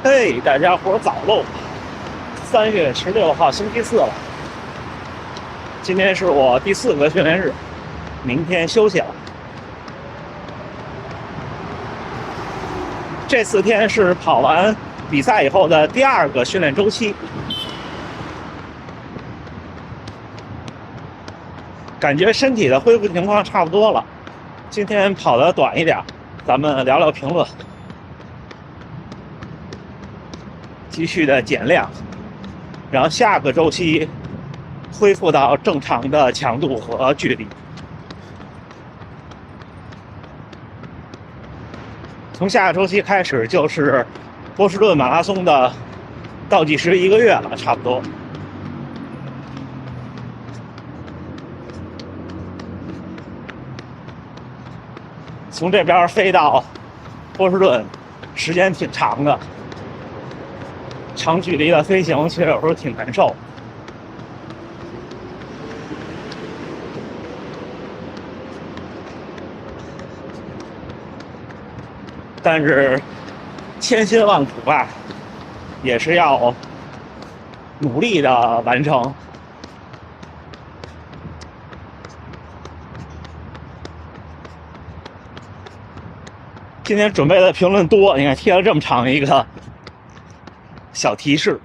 嘿，大家伙早喽！3月16号星期四了，今天是我第4个训练日，明天休息了。这4天是跑完比赛以后的第2个训练周期，感觉身体的恢复情况差不多了。今天跑得短一点，咱们聊聊评论。继续的减量，然后下个周期恢复到正常的强度和距离。从下个周期开始就是波士顿马拉松的倒计时1个月了，差不多。从这边飞到波士顿时间挺长的。长距离的飞行其实有时候挺难受，但是千辛万苦吧，也是要努力的完成。今天准备的评论多，你看贴了这么长一个小提示，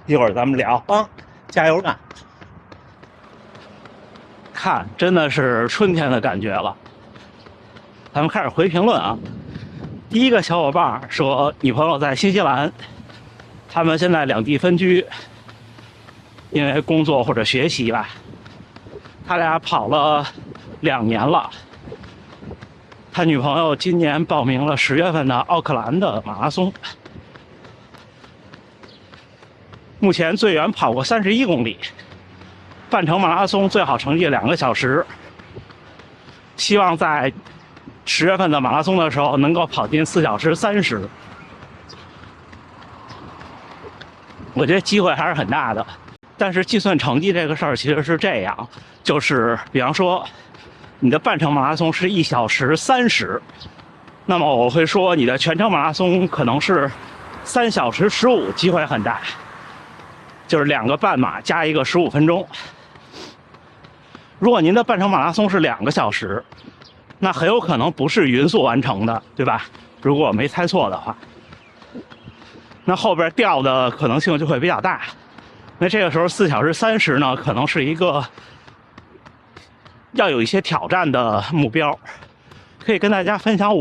一会儿咱们聊啊，加油干！看，真的是春天的感觉了。咱们开始回评论啊。第一个小伙伴说，女朋友在新西兰，他们现在两地分居，因为工作或者学习吧。他俩跑了2年了。他女朋友今年报名了10月份的奥克兰的马拉松。目前最远跑过31公里，半程马拉松最好成绩2个小时。希望在10月份的马拉松的时候能够跑进4小时30。我觉得机会还是很大的，但是计算成绩这个事儿其实是这样，就是比方说你的半程马拉松是1小时30，那么我会说你的全程马拉松可能是3小时15，机会很大。就是2个半马加一个15分钟。如果您的半程马拉松是2个小时，那很有可能不是匀速完成的，对吧？如果我没猜错的话，那后边掉的可能性就会比较大。那这个时候4小时30呢，可能是一个要有一些挑战的目标。可以跟大家分享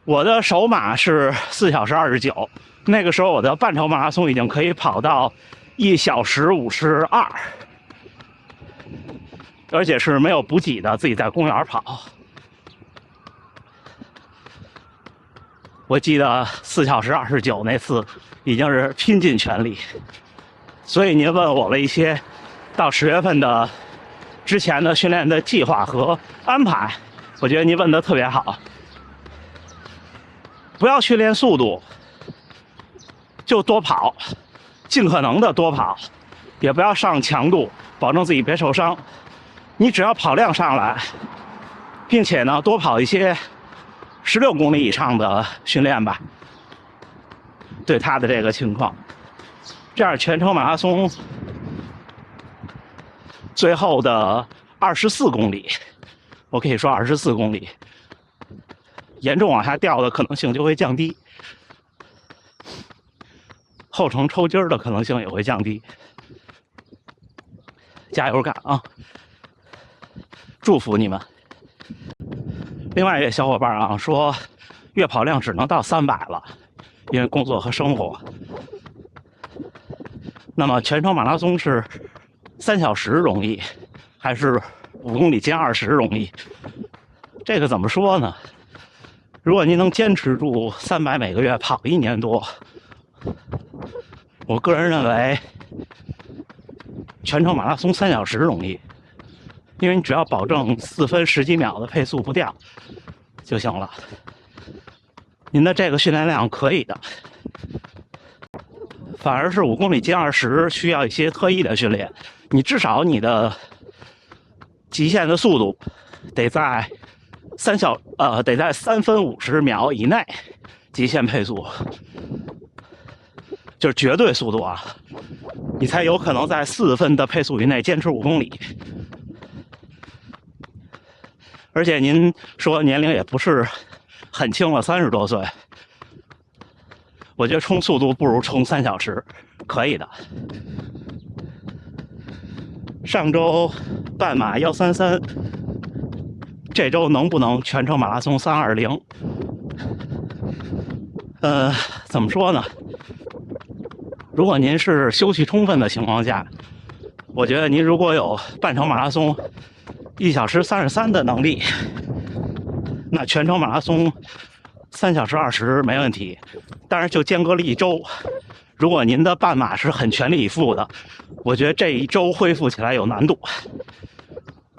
我的首马是4小时29。那个时候我的半程马拉松已经可以跑到1小时52，而且是没有补给的，自己在公园跑。我记得4小时29那次已经是拼尽全力。所以您问我了一些到10月份的之前的训练的计划和安排，我觉得您问得特别好。不要训练速度，就多跑，尽可能的多跑，也不要上强度，保证自己别受伤。你只要跑量上来，并且呢多跑一些16公里以上的训练吧。对他的这个情况，这样全程马拉松最后的24公里，我可以说24公里，严重往下掉的可能性就会降低。后程抽筋的可能性也会降低，加油干啊！祝福你们。另外一位小伙伴啊说，月跑量只能到300了，因为工作和生活。那么全程马拉松是3小时容易，还是5公里减20容易？这个怎么说呢？如果您能坚持住300每个月跑1年多，我个人认为全程马拉松3小时容易，因为你只要保证4分10几秒的配速不掉就行了。您的这个训练量可以的，反而是5公里减20需要一些特异的训练。你至少你的极限的速度得在3分50秒以内，极限配速，就是绝对速度啊，你才有可能在4分的配速以内坚持5公里。而且您说年龄也不是很轻了，30多岁，我觉得冲速度不如冲3小时，可以的。上周半马133，这周能不能全程马拉松320？怎么说呢？如果您是休息充分的情况下，我觉得您如果有半程马拉松1小时33的能力，那全程马拉松3小时20没问题。但是就间隔了1周，如果您的半马是很全力以赴的，我觉得这1周恢复起来有难度。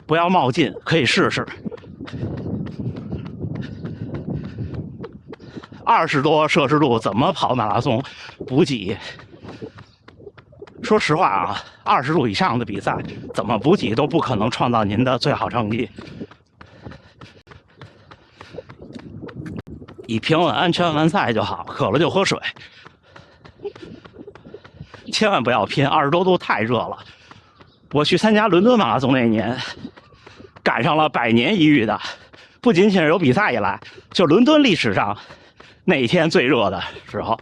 不要冒进，可以试试。20多摄氏度怎么跑马拉松补给？说实话啊，20度以上的比赛怎么补给都不可能创造您的最好成绩。以平稳安全完赛就好，渴了就喝水，千万不要拼。20多度太热了。我去参加伦敦马拉松那年，赶上了100年一遇的，不仅仅是有比赛以来，就伦敦历史上那一天最热的时候，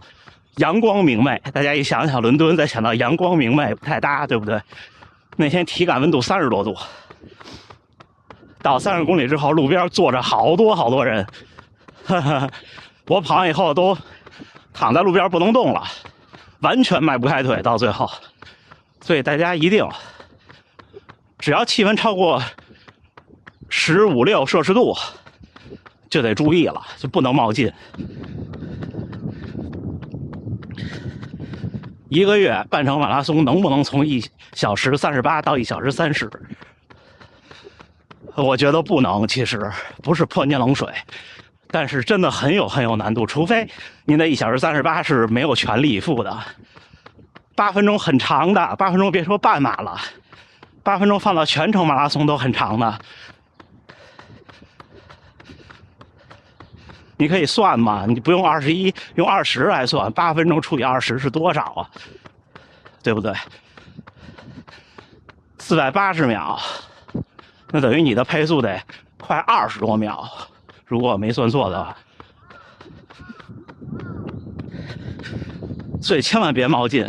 阳光明媚。大家一想想伦敦，再想到阳光明媚，不太搭，对不对？那天体感温度30多度，到30公里之后，路边坐着好多人，我跑完以后都躺在路边不能动了，完全迈不开腿，到最后。所以大家一定，只要气温超过15、16摄氏度，就得注意了，就不能冒进。1个月半程马拉松能不能从1小时38到1小时30？我觉得不能，其实不是泼您冷水，但是真的很有难度，除非您的1小时38是没有全力以赴的。8分钟很长的，8分钟别说半马了，8分钟放到全程马拉松都很长的。你可以算嘛，你不用21，用20来算，8分钟除以20是多少啊？对不对？480秒，那等于你的配速得快20多秒，如果我没算错的话。所以千万别冒进。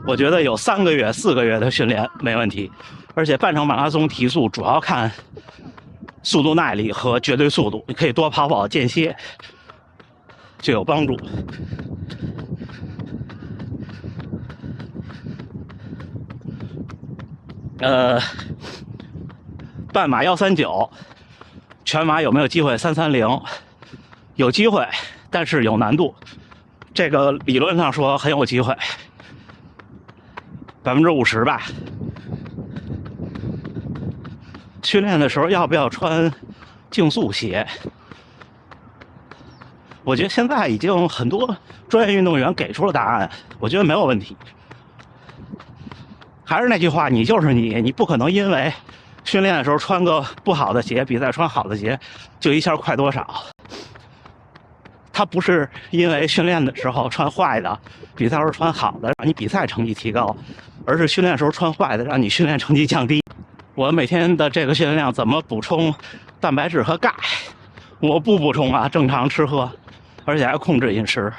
我觉得有3个月、4个月的训练没问题，而且半程马拉松提速主要看速度耐力和绝对速度，你可以多跑跑间歇，就有帮助。半马139，全马有没有机会330？有机会，但是有难度。这个理论上说很有机会，50%吧。训练的时候要不要穿竞速鞋？我觉得现在已经很多专业运动员给出了答案，我觉得没有问题。还是那句话，你就是你，你不可能因为训练的时候穿个不好的鞋，比赛穿好的鞋，就一下快多少。它不是因为训练的时候穿坏的，比赛时候穿好的，让你比赛成绩提高，而是训练时候穿坏的，让你训练成绩降低。我每天的这个训练量怎么补充蛋白质和钙？我不补充啊，正常吃喝，而且还控制饮食。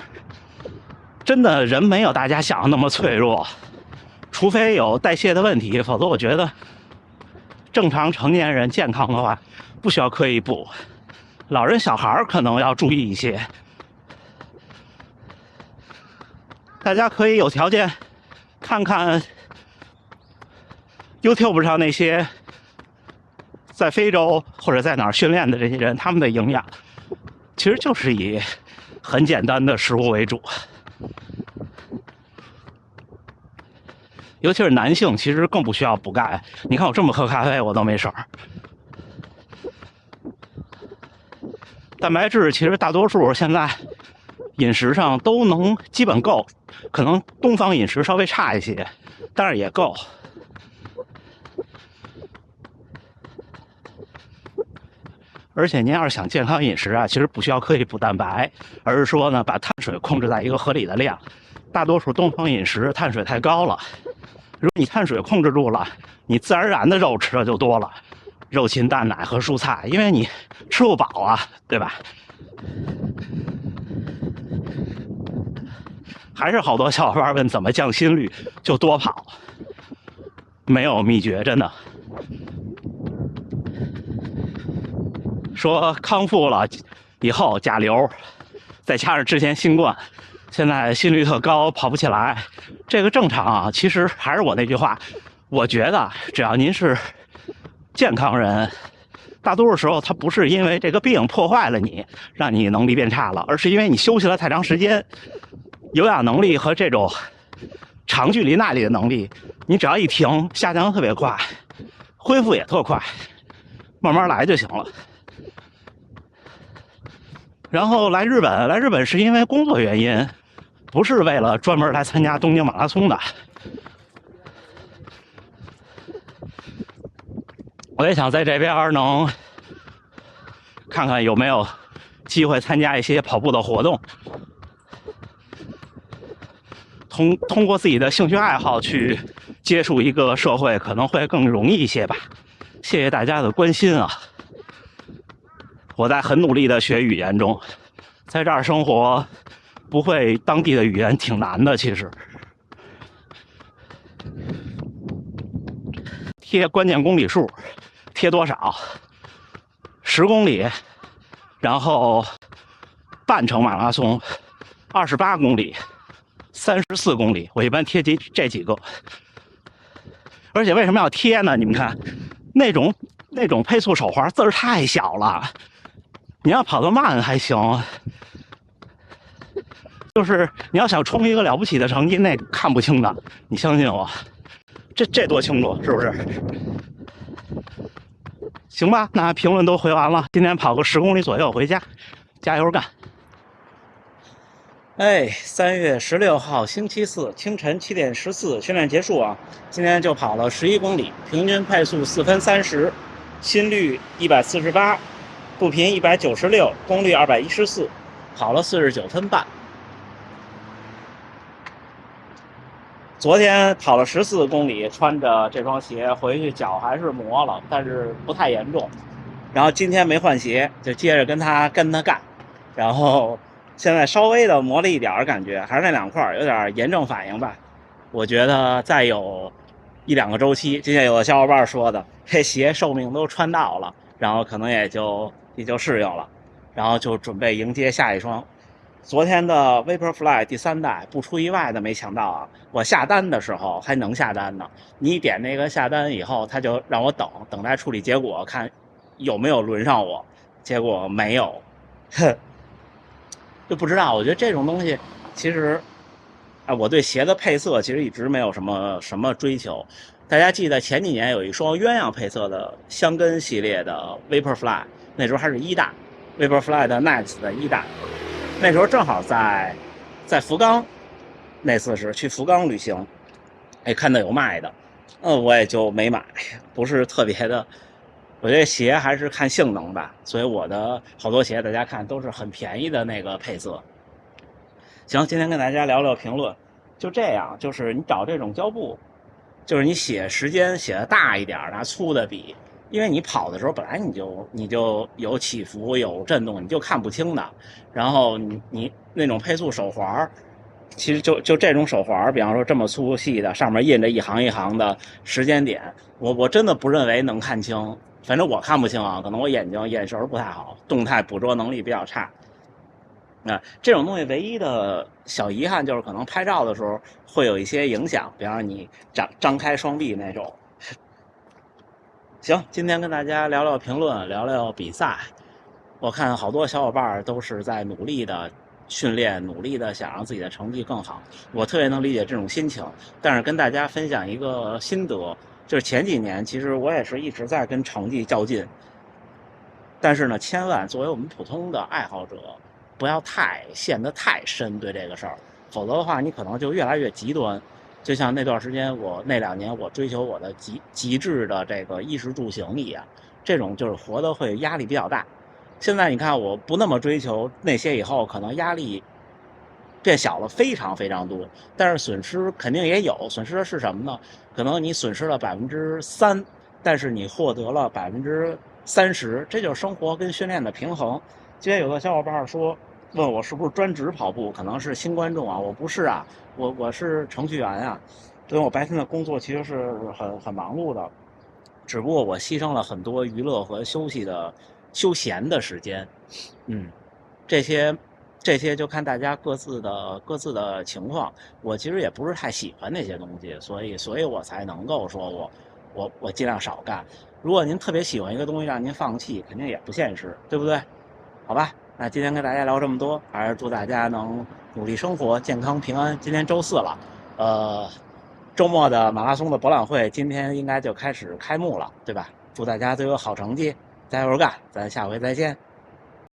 真的人没有大家想的那么脆弱，除非有代谢的问题，否则我觉得正常成年人健康的话，不需要刻意补。老人小孩可能要注意一些。大家可以有条件看看 YouTube 上那些在非洲或者在哪儿训练的这些人，他们的营养其实就是以很简单的食物为主。尤其是男性，其实更不需要补钙。你看我这么喝咖啡，我都没事儿。蛋白质其实大多数现在饮食上都能基本够，可能东方饮食稍微差一些，但是也够。而且您要是想健康饮食啊，其实不需要刻意补蛋白，而是说呢，把碳水控制在一个合理的量。大多数东方饮食碳水太高了，如果你碳水控制住了，你自然而然的肉吃的就多了，肉禽蛋奶和蔬菜，因为你吃不饱啊，对吧？还是好多小伙伴问怎么降心率，就多跑，没有秘诀，真的。说康复了以后甲流，再加上之前新冠，现在心率特高，跑不起来，这个正常啊。其实还是我那句话，我觉得只要您是健康人，大多数时候它不是因为这个病破坏了你，让你能力变差了，而是因为你休息了太长时间，有氧能力和这种长距离耐力的能力，你只要一停，下降的特别快，恢复也特快，慢慢来就行了。然后来日本是因为工作原因，不是为了专门来参加东京马拉松的。我也想在这边能看看有没有机会参加一些跑步的活动，通过自己的兴趣爱好去接触一个社会，可能会更容易一些吧。谢谢大家的关心啊！我在很努力的学语言中，在这儿生活，不会当地的语言挺难的。其实，贴关键公里数，贴多少？10公里，然后半程马拉松，28公里，34公里，我一般贴这几个。而且为什么要贴呢？你们看，那种配速手环字儿太小了。你要跑得慢还行，就是你要想冲一个了不起的成绩，那看不清的，你相信我，这多清楚，是不是？行吧，那评论都回完了，今天跑个10公里左右回家，加油干！哎，3月16号星期四清晨7点14，训练结束啊，今天就跑了11公里，平均配速4分30，心率148。步频196，功率214，跑了49分半。昨天跑了14公里，穿着这双鞋回去，脚还是磨了，但是不太严重。然后今天没换鞋，就接着跟他干。然后现在稍微的磨了一点，感觉还是那2块有点炎症反应吧。我觉得再有1-2个周期，今天有的小伙伴说的，这鞋寿命都穿到了，然后可能也就适应了，然后就准备迎接下一双。昨天的 Vaporfly 第3代不出意外的没抢到啊！我下单的时候还能下单呢，你一点那个下单以后，他就让我等待处理结果，看有没有轮上我，结果没有，就不知道。我觉得这种东西其实，我对鞋的配色其实一直没有什么追求。大家记得前几年有一双鸳鸯配色的香根系列的 Vaporfly， 那时候还是1代 Vaporfly 的 Next 的1代，那时候正好在福冈，那次是去福冈旅行，看到有卖的，我也就没买，不是特别的。我觉得鞋还是看性能吧，所以我的好多鞋大家看都是很便宜的那个配色。行，今天跟大家聊聊评论，就这样，就是你找这种胶布。就是你写时间写的大一点，拿粗的笔，因为你跑的时候本来你就有起伏有震动，你就看不清的。然后你那种配速手环，其实就这种手环，比方说这么粗细的，上面印着一行一行的时间点，我真的不认为能看清，反正我看不清啊，可能我眼神不太好，动态捕捉能力比较差。这种东西唯一的小遗憾就是可能拍照的时候会有一些影响，比方说你张开双臂那种。行，今天跟大家聊聊评论，聊聊比赛。我看好多小伙伴都是在努力的训练，努力的想让自己的成绩更好，我特别能理解这种心情。但是跟大家分享一个心得，就是前几年其实我也是一直在跟成绩较劲，但是呢，千万作为我们普通的爱好者，不要陷得太深对这个事儿，否则的话你可能就越来越极端。就像那段时间那2年我追求我的极致的这个衣食住行一样，这种就是活得会压力比较大。现在你看，我不那么追求那些，以后可能压力变小了非常非常多，但是损失肯定也有。损失的是什么呢？可能你损失了3%，但是你获得了30%，这就是生活跟训练的平衡。今天有个小伙伴说，问我是不是专职跑步，可能是新观众啊，我不是啊，我是程序员啊，因为我白天的工作其实是很忙碌的，只不过我牺牲了很多娱乐和休闲的时间，这些就看大家各自的情况。我其实也不是太喜欢那些东西，所以我才能够说我尽量少干。如果您特别喜欢一个东西，让您放弃，肯定也不现实，对不对？好吧，那今天跟大家聊这么多，还是祝大家能努力生活，健康平安。今天周4了，周末的马拉松的博览会今天应该就开始开幕了，对吧？祝大家都有好成绩，加油干！咱下回再见。